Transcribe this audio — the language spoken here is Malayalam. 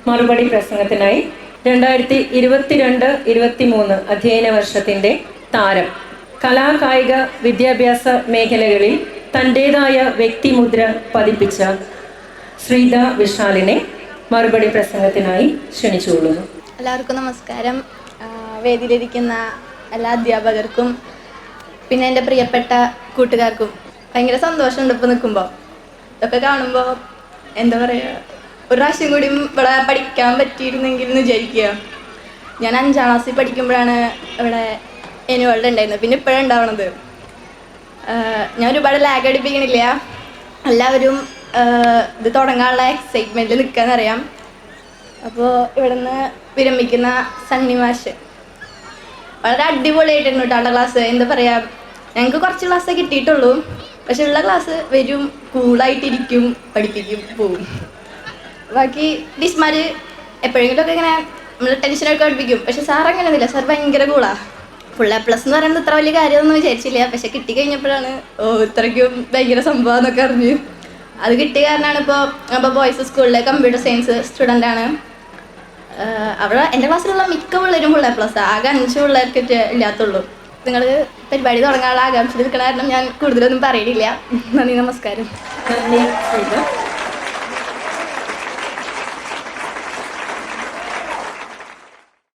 മറുപടി പ്രസംഗത്തിനായി 2022-23 അധ്യയന വർഷത്തിൻ്റെ താരം, കലാകായിക വിദ്യാഭ്യാസ മേഖലകളിൽ തൻ്റേതായ വ്യക്തിമുദ്ര പതിപ്പിച്ച ശ്രീത വിശാലിനെ മറുപടി പ്രസംഗത്തിനായി ക്ഷണിച്ചുകൊള്ളുന്നു. എല്ലാവർക്കും നമസ്കാരം. വേദിയിലിരിക്കുന്ന എല്ലാ അധ്യാപകർക്കും പിന്നെ എൻ്റെ പ്രിയപ്പെട്ട കൂട്ടുകാർക്കും ഭയങ്കര സന്തോഷമുണ്ട് ഇപ്പോൾ നിൽക്കുമ്പോൾ. ഇതൊക്കെ കാണുമ്പോൾ എന്താ പറയുക, ഒരു പ്രാവശ്യം കൂടി ഇവിടെ പഠിക്കാൻ പറ്റിയിരുന്നെങ്കിൽ എന്ന് വിചാരിക്കുക. ഞാൻ 5ാം ക്ലാസ്സിൽ പഠിക്കുമ്പോഴാണ് ഇവിടെ ആനുവൽ ഡേ ഉണ്ടായിരുന്നത്. പിന്നെ ഇപ്പോഴാണ് ഉണ്ടാവണത്. ഞാൻ ഒരുപാട് ലാഗ് അടിപ്പിക്കണില്ല. എല്ലാവരും ഇത് തുടങ്ങാനുള്ള എക്സൈറ്റ്മെൻറ്റിൽ നിൽക്കാന്നറിയാം. അപ്പോൾ ഇവിടെ നിന്ന് വിരമിക്കുന്ന സണ്ണി മാഷ് വളരെ അടിപൊളിയായിട്ടായിരുന്നു കേട്ടോ ക്ലാസ്. എന്താ പറയുക, ഞങ്ങൾക്ക് കുറച്ച് ക്ലാസ്സേ കിട്ടിയിട്ടുള്ളൂ. പക്ഷെ ഉള്ള ക്ലാസ് വരും, കൂളായിട്ടിരിക്കും, പഠിപ്പിക്കും, പോവും. ബാക്കി ടീച്ചർമാർ എപ്പോഴെങ്കിലുമൊക്കെ ഇങ്ങനെ നമ്മൾ ടെൻഷനൊക്കെ പഠിപ്പിക്കും. പക്ഷെ സാർ അങ്ങനെയൊന്നുമില്ല. സാർ ഭയങ്കര കൂളാണ്. ഫുൾ A+ എന്ന് പറയുന്നത് ഇത്ര വലിയ കാര്യമൊന്നും വിചാരിച്ചില്ല. പക്ഷെ കിട്ടിക്കഴിഞ്ഞപ്പോഴാണ് ഇത്രയ്ക്കും ഭയങ്കര സംഭവം എന്നൊക്കെ അറിഞ്ഞു. അത് കിട്ടിയ കാരണമാണ് ഇപ്പോൾ ബോയ്സ് സ്കൂളിലെ കമ്പ്യൂട്ടർ സയൻസ് സ്റ്റുഡൻ്റാണ്. അവിടെ എൻ്റെ ക്ലാസ്സിലുള്ള മിക്ക പിള്ളേരും ഫുൾ A+. ആകെ 5 പിള്ളേർക്ക് ഇല്ലാത്തുള്ളൂ. നിങ്ങൾ പരിപാടി തുടങ്ങാനുള്ള ആകാംക്ഷ നിൽക്കണ കാരണം ഞാൻ കൂടുതലൊന്നും പറയണില്ല. നന്ദി, നമസ്കാരം. നന്ദി.